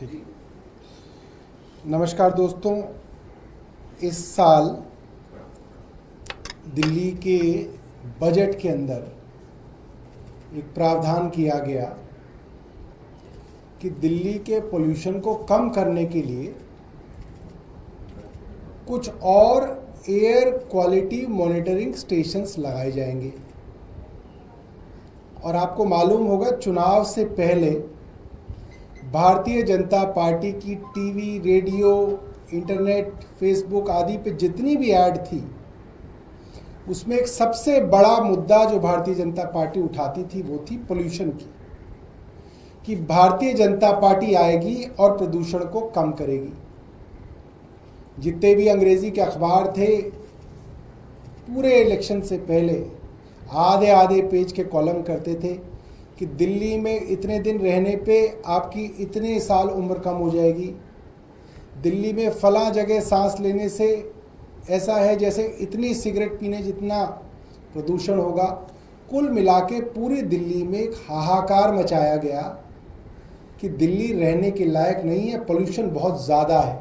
ठीक। नमस्कार दोस्तों, इस साल दिल्ली के बजट के अंदर एक प्रावधान किया गया कि दिल्ली के पोल्यूशन को कम करने के लिए कुछ और एयर क्वालिटी मॉनिटरिंग स्टेशंस लगाए जाएंगे। और आपको मालूम होगा, चुनाव से पहले भारतीय जनता पार्टी की टीवी, रेडियो, इंटरनेट, फेसबुक आदि पे जितनी भी ऐड थी, उसमें एक सबसे बड़ा मुद्दा जो भारतीय जनता पार्टी उठाती थी वो थी पोल्यूशन की, कि भारतीय जनता पार्टी आएगी और प्रदूषण को कम करेगी। जितने भी अंग्रेजी के अखबार थे, पूरे इलेक्शन से पहले आधे आधे पेज के कॉलम करते थे कि दिल्ली में इतने दिन रहने पे आपकी इतने साल उम्र कम हो जाएगी, दिल्ली में फला जगह सांस लेने से ऐसा है जैसे इतनी सिगरेट पीने जितना प्रदूषण होगा। कुल मिला के पूरी दिल्ली में एक हाहाकार मचाया गया कि दिल्ली रहने के लायक नहीं है, पोल्यूशन बहुत ज़्यादा है।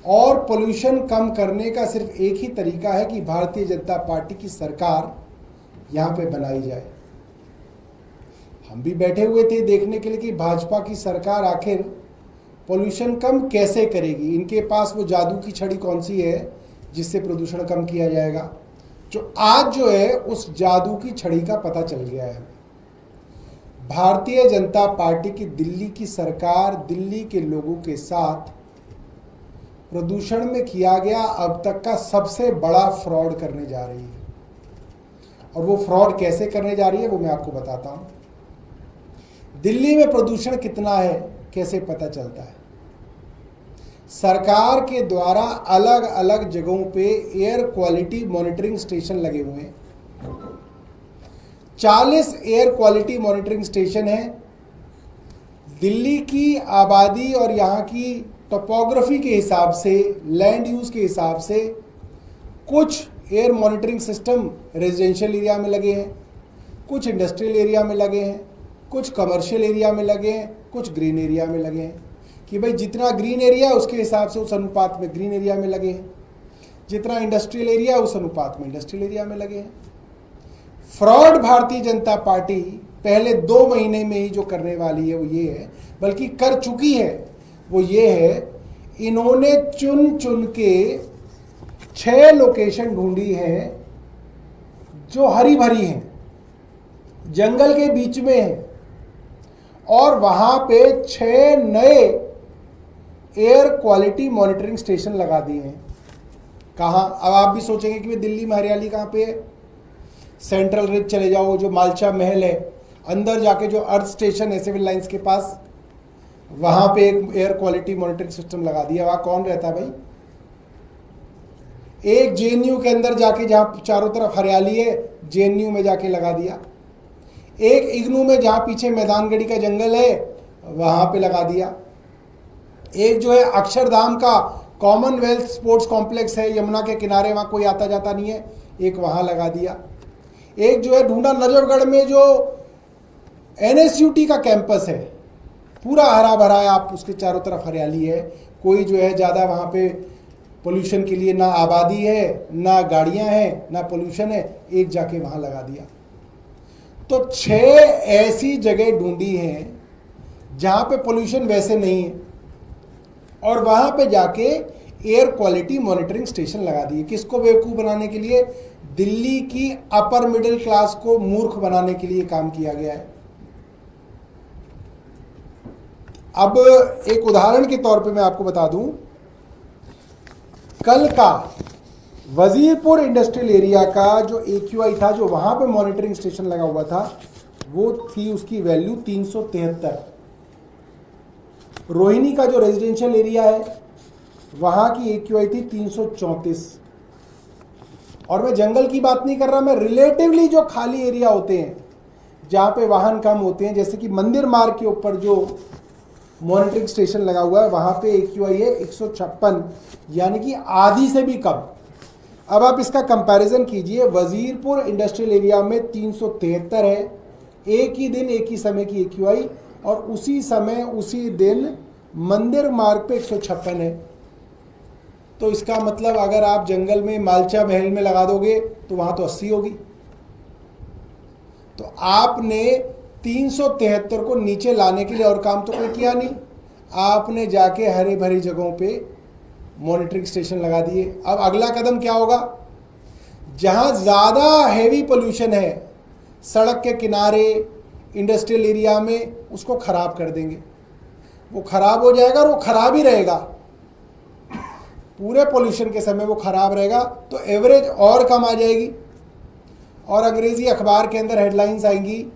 और पोल्यूशन कम करने का सिर्फ एक ही तरीका है कि भारतीय जनता पार्टी की सरकार यहाँ पे बनाई जाए। हम भी बैठे हुए थे देखने के लिए कि भाजपा की सरकार आखिर पोल्यूशन कम कैसे करेगी। इनके पास वो जादू की छड़ी कौन सी है जिससे प्रदूषण कम किया जाएगा। जो आज जो है उस जादू की छड़ी का पता चल गया है। भारतीय जनता पार्टी की दिल्ली की सरकार दिल्ली के लोगों के साथ प्रदूषण में किया गया अब तक का सबसे बड़ा फ्रॉड करने जा रही है। और वो फ्रॉड कैसे करने जा रही है वो मैं आपको बताता हूं। दिल्ली में प्रदूषण कितना है कैसे पता चलता है? सरकार के द्वारा अलग अलग जगहों पे एयर क्वालिटी मॉनिटरिंग स्टेशन लगे हुए हैं। 40 एयर क्वालिटी मॉनिटरिंग स्टेशन है। दिल्ली की आबादी और यहाँ की टोपोग्राफी के हिसाब से, लैंड यूज के हिसाब से कुछ air monitoring system residential area में लगे हैं, कुछ इंडस्ट्रियल एरिया में लगे हैं, कुछ कमर्शियल एरिया में लगे हैं, कुछ ग्रीन एरिया में लगे हैं। कि भाई जितना ग्रीन एरिया उसके हिसाब से उस अनुपात में ग्रीन एरिया में लगे हैं, जितना इंडस्ट्रियल एरिया उस अनुपात में इंडस्ट्रियल एरिया में लगे हैं। फ्रॉड भारतीय जनता पार्टी पहले 2 महीने में ही जो करने वाली है वो ये है, बल्कि कर चुकी है, वो ये है, इन्होंने चुन चुन के 6 लोकेशन ढूंढी है जो हरी भरी हैं, जंगल के बीच में है, और वहां पे 6 नए एयर क्वालिटी मॉनिटरिंग स्टेशन लगा दिए हैं। कहाँ? अब आप भी सोचेंगे कि दिल्ली में हरियाली कहाँ पे है? सेंट्रल रिज चले जाओ, जो मालचा महल है, अंदर जाके जो अर्थ स्टेशन है सिविल लाइंस के पास, वहां पे एक एयर क्वालिटी मॉनिटरिंग सिस्टम लगा दिया। वहां कौन रहता है भाई? एक जेएनयू के अंदर जाके, जहां चारों तरफ हरियाली है, जेएनयू में जाके लगा दिया। एक इग्नू में जहां पीछे मैदानगढ़ी का जंगल है वहां पे लगा दिया। एक जो है अक्षरधाम का कॉमनवेल्थ स्पोर्ट्स कॉम्प्लेक्स है यमुना के किनारे, वहां कोई आता जाता नहीं है, एक वहां लगा दिया। एक जो है ढूंढा नजफगढ़ में जो एनएसयूटी का कैंपस है, पूरा हरा भरा है, आप उसके चारों तरफ हरियाली है, कोई जो है ज़्यादा वहाँ पे पोल्यूशन के लिए ना आबादी है, ना गाड़ियाँ हैं, ना पोल्यूशन है, एक जाके वहाँ लगा दिया। तो 6 ऐसी जगह ढूंढी हैं जहाँ पे पोल्यूशन वैसे नहीं है, और वहाँ पे जाके एयर क्वालिटी मॉनिटरिंग स्टेशन लगा दिए। किसको बेवकूफ़ बनाने के लिए? दिल्ली की अपर मिडिल क्लास को मूर्ख बनाने के लिए काम किया गया है। अब एक उदाहरण के तौर पे मैं आपको बता दूं, कल का वजीरपुर इंडस्ट्रियल एरिया का जो AQI था, जो वहां पे मॉनिटरिंग स्टेशन लगा हुआ था, वो थी उसकी वैल्यू 373। रोहिणी का जो रेजिडेंशियल एरिया है वहां की AQI थी 334। और मैं जंगल की बात नहीं कर रहा, मैं रिलेटिवली जो खाली एरिया होते हैं जहां पे वाहन कम होते हैं, जैसे कि मंदिर मार्ग के ऊपर जो मॉनिटरिंग स्टेशन लगा हुआ है वहां पे AQI है 156, यानी कि आधी से भी कम। अब आप इसका कंपैरिजन कीजिए, वजीरपुर इंडस्ट्रियल एरिया में 373 है, एक ही दिन एक ही समय की AQI, और उसी समय उसी दिन मंदिर मार्ग पे 156 है, तो इसका मतलब अगर आप जंगल में मालचा महल में लगा दोगे तो वहां तो 80 होगी। तो आपने 373 को नीचे लाने के लिए और काम तो कोई किया नहीं, आपने जाके हरे भरी जगहों पे मॉनिटरिंग स्टेशन लगा दिए। अब अगला कदम क्या होगा? जहां ज्यादा हैवी पोल्यूशन है, सड़क के किनारे, इंडस्ट्रियल एरिया में, उसको खराब कर देंगे। वो खराब हो जाएगा और वो खराब ही रहेगा, पूरे पोल्यूशन के समय वो खराब रहेगा, तो एवरेज और कम आ जाएगी। और अंग्रेजी अखबार के अंदर हेडलाइंस आएंगी,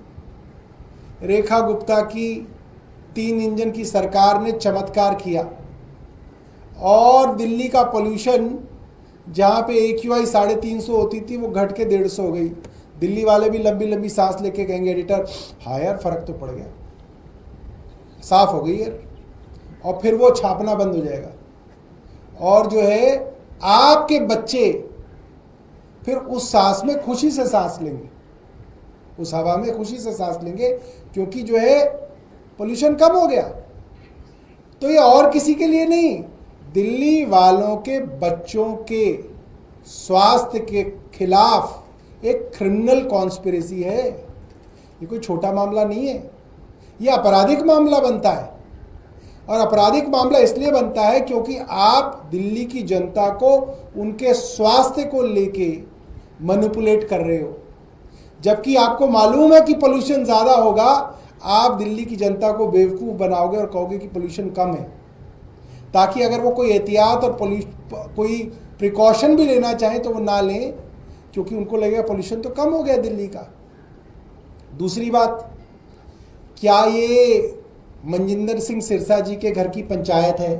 रेखा गुप्ता की 3 इंजन की सरकार ने चमत्कार किया। और दिल्ली का पोल्यूशन जहाँ पे AQI 350 होती थी वो घट के 150 हो गई। दिल्ली वाले भी लंबी लंबी सांस लेके कहेंगे, एडिटर हाँ यार फर्क तो पड़ गया, साफ हो गई यार, और फिर वो छापना बंद हो जाएगा। और जो है आपके बच्चे फिर उस सांस में खुशी से सांस लेंगे, उस हवा में खुशी से सांस लेंगे, क्योंकि जो है पोल्यूशन कम हो गया। तो ये और किसी के लिए नहीं, दिल्ली वालों के बच्चों के स्वास्थ्य के खिलाफ एक क्रिमिनल कॉन्स्पिरेसी है। ये कोई छोटा मामला नहीं है, ये आपराधिक मामला बनता है। और आपराधिक मामला इसलिए बनता है क्योंकि आप दिल्ली की जनता को उनके स्वास्थ्य को लेके मैनिपुलेट कर रहे हो, जबकि आपको मालूम है कि पोल्यूशन ज़्यादा होगा। आप दिल्ली की जनता को बेवकूफ़ बनाओगे और कहोगे कि पोल्यूशन कम है, ताकि अगर वो कोई एहतियात और कोई प्रिकॉशन भी लेना चाहें तो वो ना लें, क्योंकि उनको लगेगा पोल्यूशन तो कम हो गया दिल्ली का। दूसरी बात, क्या ये मनजिंदर सिंह सिरसा जी के घर की पंचायत है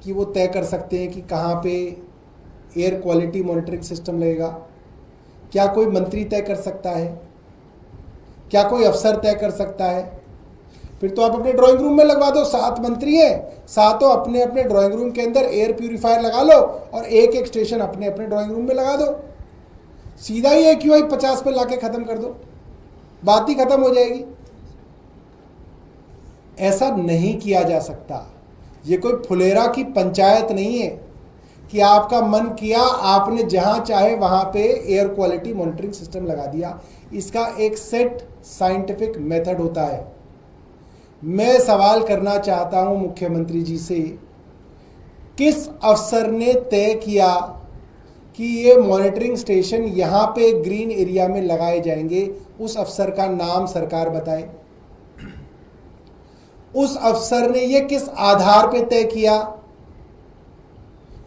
कि वो तय कर सकते हैं कि कहाँ पे एयर क्वालिटी मॉनिटरिंग सिस्टम लगेगा? क्या कोई मंत्री तय कर सकता है? क्या कोई अफसर तय कर सकता है? फिर तो आप अपने ड्राइंग रूम में लगवा दो। 7 मंत्री हैं, सातों अपने अपने ड्राइंग रूम के अंदर एयर प्यूरिफायर लगा लो और एक एक स्टेशन अपने अपने ड्राइंग रूम में लगा दो। सीधा ही AQI 50 पे लाके खत्म कर दो, बात ही खत्म हो जाएगी। ऐसा नहीं किया जा सकता। ये कोई फुलेरा की पंचायत नहीं है कि आपका मन किया आपने जहां चाहे वहां पे एयर क्वालिटी मॉनिटरिंग सिस्टम लगा दिया। इसका एक सेट साइंटिफिक मेथड होता है। मैं सवाल करना चाहता हूं मुख्यमंत्री जी से, किस अफसर ने तय किया कि ये मॉनिटरिंग स्टेशन यहां पे ग्रीन एरिया में लगाए जाएंगे? उस अफसर का नाम सरकार बताए। उस अफसर ने ये किस आधार पे तय किया?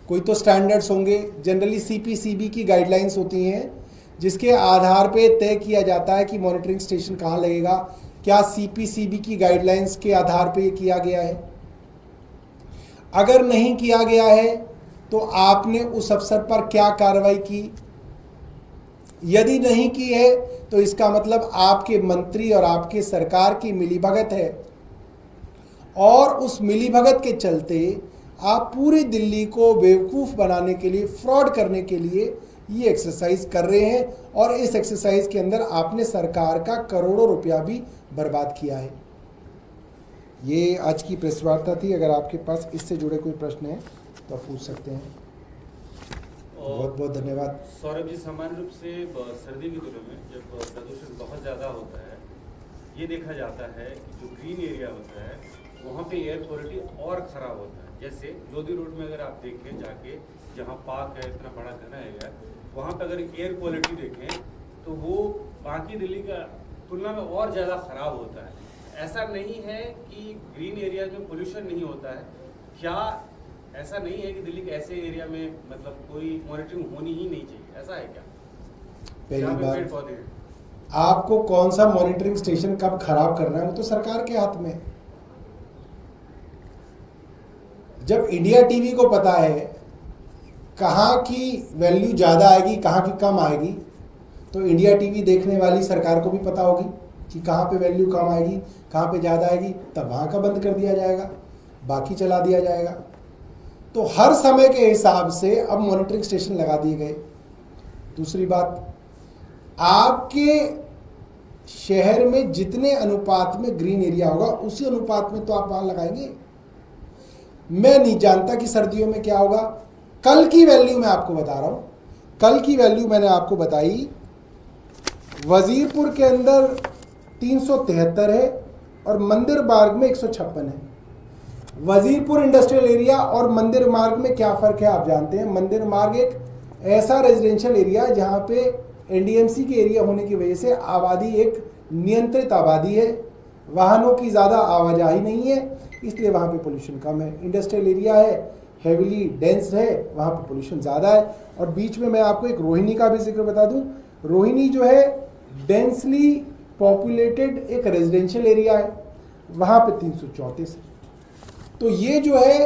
कोई तो स्टैंडर्ड्स होंगे, जनरली CPCB की गाइडलाइंस होती हैं जिसके आधार पे तय किया जाता है कि मॉनिटरिंग स्टेशन कहाँ लगेगा। क्या CPCB की गाइडलाइंस के आधार पे ये किया गया है? अगर नहीं किया गया है तो आपने उस अफसर पर क्या कार्रवाई की? यदि नहीं की है तो इसका मतलब आपके मंत्री और आपके सरकार की मिलीभगत है, और उस मिलीभगत के चलते आप पूरी दिल्ली को बेवकूफ़ बनाने के लिए, फ्रॉड करने के लिए ये एक्सरसाइज कर रहे हैं। और इस एक्सरसाइज के अंदर आपने सरकार का करोड़ों रुपया भी बर्बाद किया है। ये आज की प्रेस वार्ता थी। अगर आपके पास इससे जुड़े कोई प्रश्न है तो आप पूछ सकते हैं। बहुत बहुत धन्यवाद। सौरभ जी, सामान्य रूप से सर्दी के दिनों में जब प्रदूषण बहुत ज़्यादा होता है, ये देखा जाता है कि जो ग्रीन एरिया होता है वहाँ पे एयर क्वालिटी और ख़राब होता है। जैसे लोधी रोड में अगर आप देखें जाके, जहाँ पार्क है, इतना बड़ा घना एरिया, वहाँ पे अगर एयर क्वालिटी देखें तो वो बाकी दिल्ली का तुलना में और ज़्यादा ख़राब होता है। ऐसा नहीं है कि ग्रीन एरिया में पोल्यूशन नहीं होता है, क्या ऐसा नहीं है कि दिल्ली के ऐसे एरिया में मतलब कोई मॉनिटरिंग होनी ही नहीं चाहिए, ऐसा है क्या? पहली बात, आपको कौन सा मॉनिटरिंग स्टेशन कब खराब करना है वो तो सरकार के हाथ में है। जब इंडिया टीवी को पता है कहाँ की वैल्यू ज़्यादा आएगी, कहाँ की कम आएगी, तो इंडिया टीवी देखने वाली सरकार को भी पता होगी कि कहाँ पे वैल्यू कम आएगी, कहाँ पे ज़्यादा आएगी, तब वहाँ का बंद कर दिया जाएगा, बाकी चला दिया जाएगा। तो हर समय के हिसाब से अब मॉनिटरिंग स्टेशन लगा दिए गए। दूसरी बात, आपके शहर में जितने अनुपात में ग्रीन एरिया होगा उसी अनुपात में तो आप वहाँ लगाएंगे। मैं नहीं जानता कि सर्दियों में क्या होगा। कल की वैल्यू मैं आपको बता रहा हूँ, कल की वैल्यू मैंने आपको बताई, वजीरपुर के अंदर 373 है और मंदिर मार्ग में 156 है। वजीरपुर इंडस्ट्रियल एरिया और मंदिर मार्ग में क्या फ़र्क है आप जानते हैं। मंदिर मार्ग एक ऐसा रेजिडेंशियल एरिया है जहाँ पे एनडीएमसी के एरिया होने की वजह से आबादी एक नियंत्रित आबादी है, वाहनों की ज़्यादा आवाजाही नहीं है, इसलिए वहाँ पे पोल्यूशन कम है। इंडस्ट्रियल एरिया है, हेविली डेंस है, वहाँ पे पोल्यूशन ज़्यादा है। और बीच में मैं आपको एक रोहिणी का भी जिक्र बता दूँ, रोहिणी जो है डेंसली पॉपुलेटेड एक रेजिडेंशियल एरिया है, वहाँ पे 334 है। तो ये जो है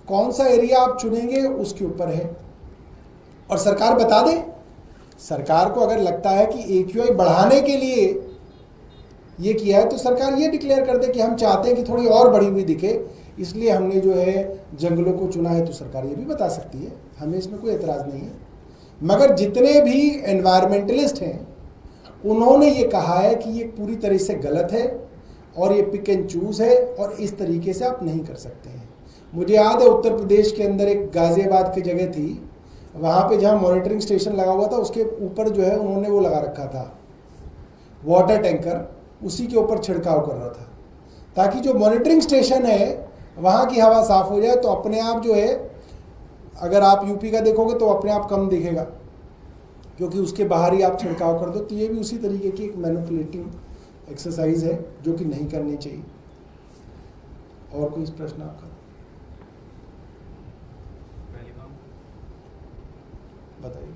कौन सा एरिया आप चुनेंगे उसके ऊपर है। और सरकार बता दे, सरकार को अगर लगता है कि AQI बढ़ाने के लिए ये किया है तो सरकार ये डिक्लेयर कर दे कि हम चाहते हैं कि थोड़ी और बढ़ी हुई दिखे, इसलिए हमने जो है जंगलों को चुना है, तो सरकार ये भी बता सकती है, हमें इसमें कोई एतराज़ नहीं है। मगर जितने भी एनवायरमेंटलिस्ट हैं उन्होंने ये कहा है कि ये पूरी तरह से गलत है और ये पिक एंड चूज़ है और इस तरीके से आप नहीं कर सकते हैं। मुझे याद है उत्तर प्रदेश के अंदर एक गाज़ियाबाद की जगह थी, वहाँ पे जहाँ मॉनिटरिंग स्टेशन लगा हुआ था उसके ऊपर जो है उन्होंने वो लगा रखा था वाटर टैंकर, उसी के ऊपर छिड़काव कर रहा था ताकि जो मॉनिटरिंग स्टेशन है वहाँ की हवा साफ़ हो जाए। तो अपने आप जो है, अगर आप यूपी का देखोगे तो अपने आप कम दिखेगा क्योंकि उसके बाहर ही आप छिड़काव कर दो। तो ये भी उसी तरीके की एक मैनिपुलेटिंग एक्सरसाइज है जो कि नहीं करनी चाहिए। और कोई प्रश्न आपका? बताइए।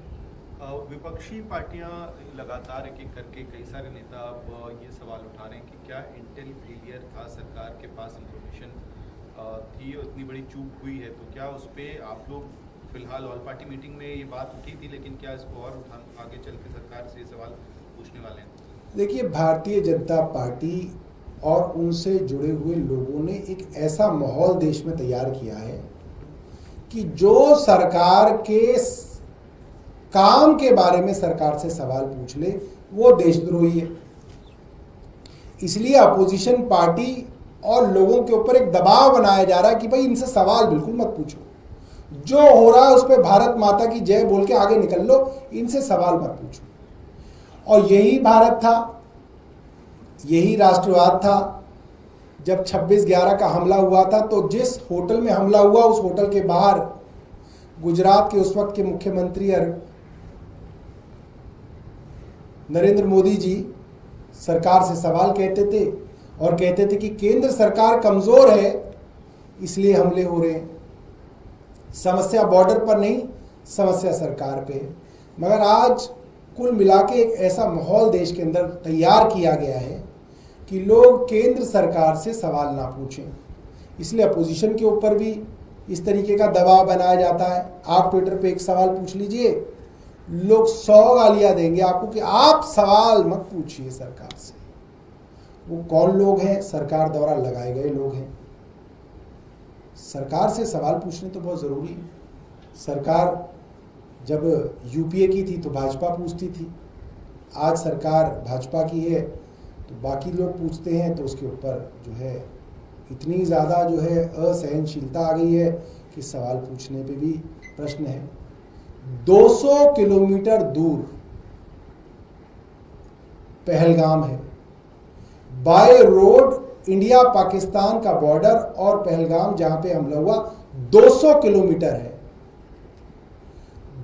विपक्षी पार्टियां लगातार एक एक करके कई सारे नेता अब ये सवाल उठा रहे हैं कि क्या इंटेल फेलियर था, सरकार के पास इंफॉर्मेशन थी और इतनी बड़ी चूक हुई है, तो क्या उस पर आप लोग फिलहाल ऑल पार्टी मीटिंग में ये बात उठी थी, लेकिन क्या इसको और आगे चल के सरकार से सवाल पूछने वाले हैं? देखिए, भारतीय जनता पार्टी और उनसे जुड़े हुए लोगों ने एक ऐसा माहौल देश में तैयार किया है कि जो सरकार के काम के बारे में सरकार से सवाल पूछ ले वो देशद्रोही है। इसलिए अपोजिशन पार्टी और लोगों के ऊपर एक दबाव बनाया जा रहा है कि भाई इनसे सवाल बिल्कुल मत पूछो, जो हो रहा है उस पर भारत माता की जय बोल के आगे निकल लो, इनसे सवाल मत पूछो। और यही भारत था, यही राष्ट्रवाद था। जब 26/11 का हमला हुआ था तो जिस होटल में हमला हुआ उस होटल के बाहर गुजरात के उस वक्त के मुख्यमंत्री नरेंद्र मोदी जी सरकार से सवाल कहते थे और कहते थे कि केंद्र सरकार कमज़ोर है इसलिए हमले हो रहे हैं, समस्या बॉर्डर पर नहीं, समस्या सरकार पे है। मगर आज कुल मिला के एक ऐसा माहौल देश के अंदर तैयार किया गया है कि लोग केंद्र सरकार से सवाल ना पूछें, इसलिए अपोजिशन के ऊपर भी इस तरीके का दबाव बनाया जाता है। आप ट्विटर पे एक सवाल पूछ लीजिए, लोग 100 गालियां देंगे आपको कि आप सवाल मत पूछिए सरकार से। वो कौन लोग हैं? सरकार द्वारा लगाए गए लोग हैं। सरकार से सवाल पूछने तो बहुत ज़रूरी है। सरकार जब यूपीए की थी तो भाजपा पूछती थी, आज सरकार भाजपा की है तो बाकी लोग पूछते हैं, तो उसके ऊपर जो है इतनी ज़्यादा जो है असहनशीलता आ गई है कि सवाल पूछने पे भी प्रश्न है। 200 किलोमीटर दूर पहलगाम है, बाय रोड इंडिया पाकिस्तान का बॉर्डर और पहलगाम जहां पे हमला हुआ 200 किलोमीटर है।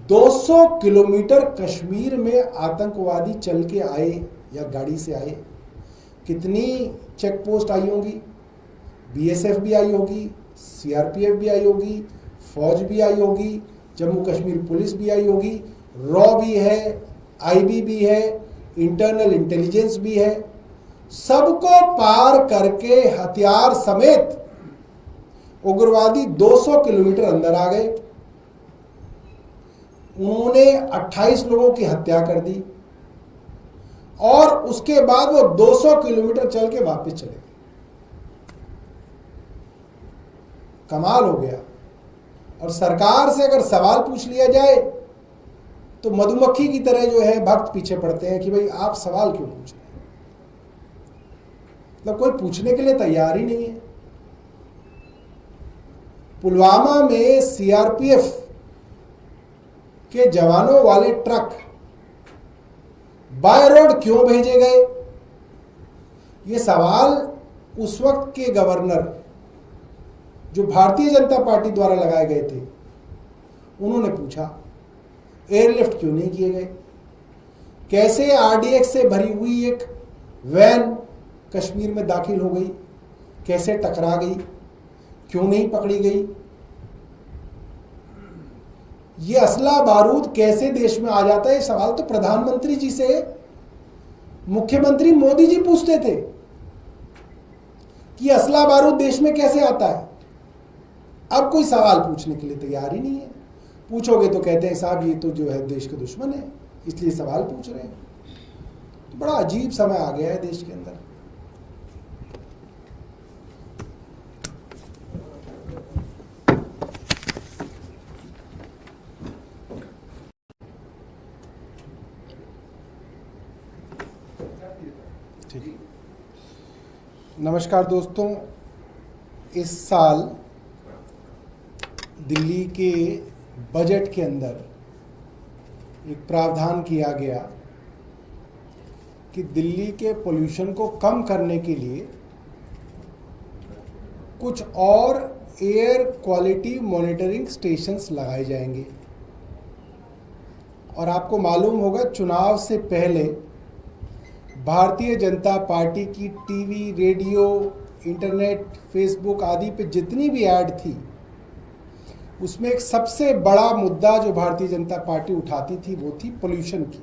200 किलोमीटर कश्मीर में आतंकवादी चल के आए या गाड़ी से आए, कितनी चेक पोस्ट आई होंगी? बीएसएफ भी आई होगी, सीआरपीएफ भी आई होगी, फौज भी आई होगी, जम्मू कश्मीर पुलिस भी आई होगी, रॉ भी है, आईबी भी है, इंटरनल इंटेलिजेंस भी है। सबको पार करके हथियार समेत उग्रवादी 200 किलोमीटर अंदर आ गए। उन्होंने 28 लोगों की हत्या कर दी और उसके बाद वो 200 किलोमीटर चल के वापस चले गए। कमाल हो गया। और सरकार से अगर सवाल पूछ लिया जाए तो मधुमक्खी की तरह जो है भक्त पीछे पड़ते हैं कि भाई आप सवाल क्यों पूछ रहे हैं। मतलब कोई पूछने के लिए तैयार ही नहीं है। पुलवामा में सीआरपीएफ के जवानों वाले ट्रक बाय रोड क्यों भेजे गए? ये सवाल उस वक्त के गवर्नर जो भारतीय जनता पार्टी द्वारा लगाए गए थे उन्होंने पूछा। एयरलिफ्ट क्यों नहीं किए गए? कैसे आरडीएक्स से भरी हुई एक वैन कश्मीर में दाखिल हो गई? कैसे टकरा गई? क्यों नहीं पकड़ी गई? ये असला बारूद कैसे देश में आ जाता है? ये सवाल तो प्रधानमंत्री जी से मुख्यमंत्री मोदी जी पूछते थे कि असला बारूद देश में कैसे आता है। अब कोई सवाल पूछने के लिए तैयार ही नहीं है। पूछोगे तो कहते हैं साहब ये तो जो है देश के दुश्मन है इसलिए सवाल पूछ रहे हैं। तो बड़ा अजीब समय आ गया है देश के अंदर। ठीक। नमस्कार दोस्तों, इस साल दिल्ली के बजट के अंदर एक प्रावधान किया गया कि दिल्ली के पोल्यूशन को कम करने के लिए कुछ और एयर क्वालिटी मॉनिटरिंग स्टेशंस लगाए जाएंगे। और आपको मालूम होगा चुनाव से पहले भारतीय जनता पार्टी की टीवी, रेडियो, इंटरनेट, फेसबुक आदि पे जितनी भी ऐड थी उसमें एक सबसे बड़ा मुद्दा जो भारतीय जनता पार्टी उठाती थी वो थी पोल्यूशन की,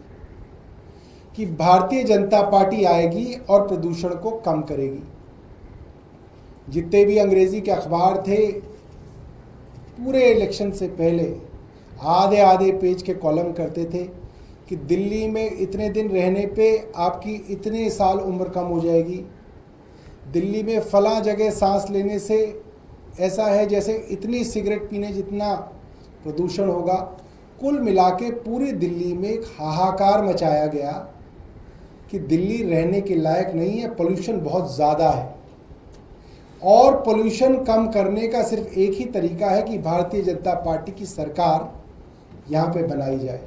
कि भारतीय जनता पार्टी आएगी और प्रदूषण को कम करेगी। जितने भी अंग्रेजी के अखबार थे पूरे इलेक्शन से पहले आधे आधे पेज के कॉलम करते थे कि दिल्ली में इतने दिन रहने पे आपकी इतने साल उम्र कम हो जाएगी, दिल्ली में फला जगह सांस लेने से ऐसा है जैसे इतनी सिगरेट पीने जितना प्रदूषण होगा। कुल मिला के पूरी दिल्ली में एक हाहाकार मचाया गया कि दिल्ली रहने के लायक नहीं है, पोल्यूशन बहुत ज़्यादा है। और पोल्यूशन कम करने का सिर्फ एक ही तरीका है कि भारतीय जनता पार्टी की सरकार यहाँ पे बनाई जाए।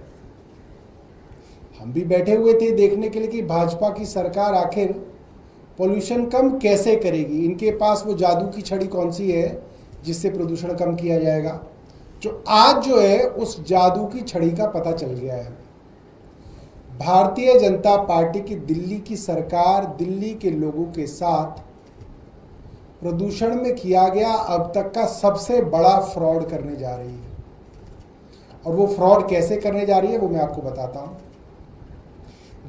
हम भी बैठे हुए थे देखने के लिए कि भाजपा की सरकार आखिर पोल्यूशन कम कैसे करेगी। इनके पास वो जादू की छड़ी कौन सी है जिससे प्रदूषण कम किया जाएगा। जो आज जो है उस जादू की छड़ी का पता चल गया है। भारतीय जनता पार्टी की दिल्ली की सरकार दिल्ली के लोगों के साथ प्रदूषण में किया गया अब तक का सबसे बड़ा फ्रॉड करने जा रही है। और वो फ्रॉड कैसे करने जा रही है वो मैं आपको बताता हूं।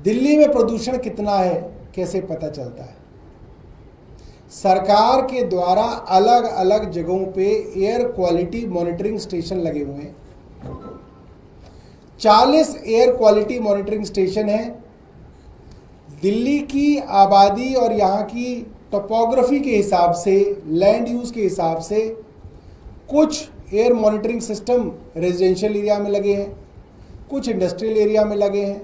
दिल्ली में प्रदूषण कितना है कैसे पता चलता है? सरकार के द्वारा अलग अलग जगहों पे एयर क्वालिटी मॉनिटरिंग स्टेशन लगे हुए हैं। 40 एयर क्वालिटी मॉनिटरिंग स्टेशन है। दिल्ली की आबादी और यहाँ की टोपोग्राफी के हिसाब से, लैंड यूज के हिसाब से कुछ air monitoring system residential area में लगे हैं, कुछ इंडस्ट्रियल एरिया में लगे हैं,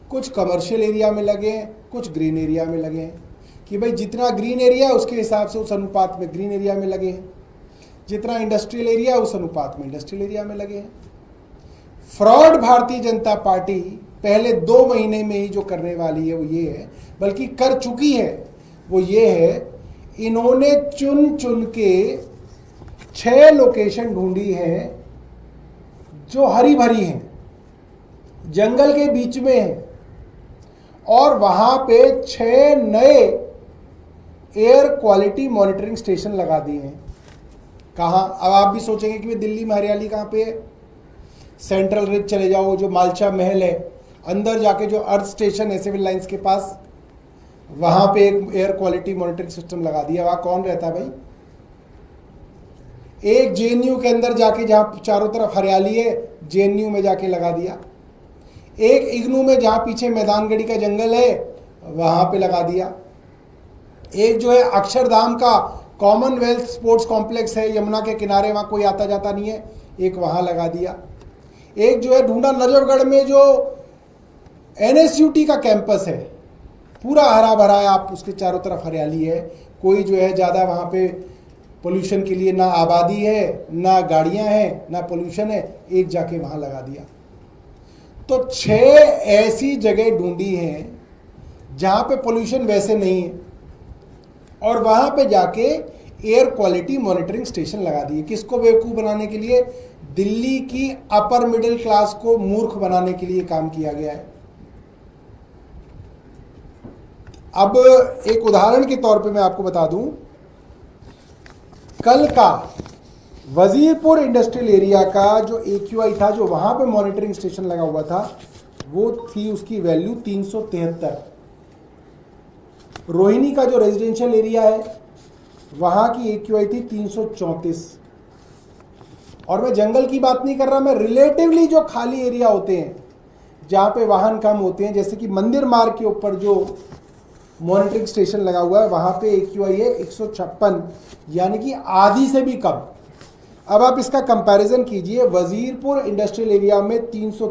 कुछ कमर्शियल एरिया में लगे हैं, कुछ ग्रीन एरिया में लगे हैं। कि भाई जितना ग्रीन एरिया उसके हिसाब से उस अनुपात में ग्रीन एरिया में लगे हैं, जितना इंडस्ट्रियल एरिया उस अनुपात में इंडस्ट्रियल एरिया में लगे हैं। फ्रॉड भारतीय जनता पार्टी पहले 2 महीने में ही जो करने वाली है वो ये है, बल्कि कर चुकी है, वो ये है इन्होंने चुन चुन के 6 लोकेशन ढूंढी हैं जो हरी भरी हैं, जंगल के बीच में है, और वहां पे 6 नए एयर क्वालिटी मॉनिटरिंग स्टेशन लगा दिए हैं। कहाँ? अब आप भी सोचेंगे कि दिल्ली में हरियाली कहाँ पे है? सेंट्रल रिज चले जाओ, जो मालचा महल है, अंदर जाके जो अर्थ स्टेशन है सिविल लाइंस के पास, वहां पे एक एयर क्वालिटी मॉनिटरिंग सिस्टम लगा दिया। वहां कौन रहता है भाई? एक जेएनयू के अंदर जाके जहां चारों तरफ हरियाली है जेएनयू में जाके लगा दिया। एक इग्नू में जहां पीछे मैदानगढ़ी का जंगल है वहां पे लगा दिया। एक जो है अक्षरधाम का कॉमनवेल्थ स्पोर्ट्स कॉम्प्लेक्स है यमुना के किनारे, वहां कोई आता जाता नहीं है, एक वहां लगा दिया। एक जो है ढूंढा नजफगढ़ में जो एनएसयूटी का कैंपस है पूरा हरा भरा है, आप उसके चारों तरफ हरियाली है, कोई जो है ज़्यादा वहाँ पे पोल्यूशन के लिए ना आबादी है, ना गाड़ियां हैं, ना पोल्यूशन है, एक जाके वहां लगा दिया। तो 6 ऐसी जगह ढूंढी हैं जहां पे पोल्यूशन वैसे नहीं है और वहां पे जाके एयर क्वालिटी मॉनिटरिंग स्टेशन लगा दिए। किसको बेवकूफ बनाने के लिए? दिल्ली की अपर मिडिल क्लास को मूर्ख बनाने के लिए काम किया गया है। अब एक उदाहरण के तौर पे मैं आपको बता दूं, कल का वजीरपुर इंडस्ट्रियल एरिया का जो AQI था, जो वहां पे मॉनिटरिंग स्टेशन लगा हुआ था, वो थी उसकी वैल्यू 373। रोहिणी का जो रेजिडेंशियल एरिया है वहां की AQI थी 334। और मैं जंगल की बात नहीं कर रहा, मैं रिलेटिवली जो खाली एरिया होते हैं जहां पे वाहन कम होते हैं, जैसे कि मंदिर मार्ग के ऊपर जो मॉनिटरिंग स्टेशन लगा हुआ है वहां पे AQI है 156, यानी कि आधी से भी कम। अब आप इसका कंपैरिजन कीजिए, वजीरपुर इंडस्ट्रियल एरिया में 300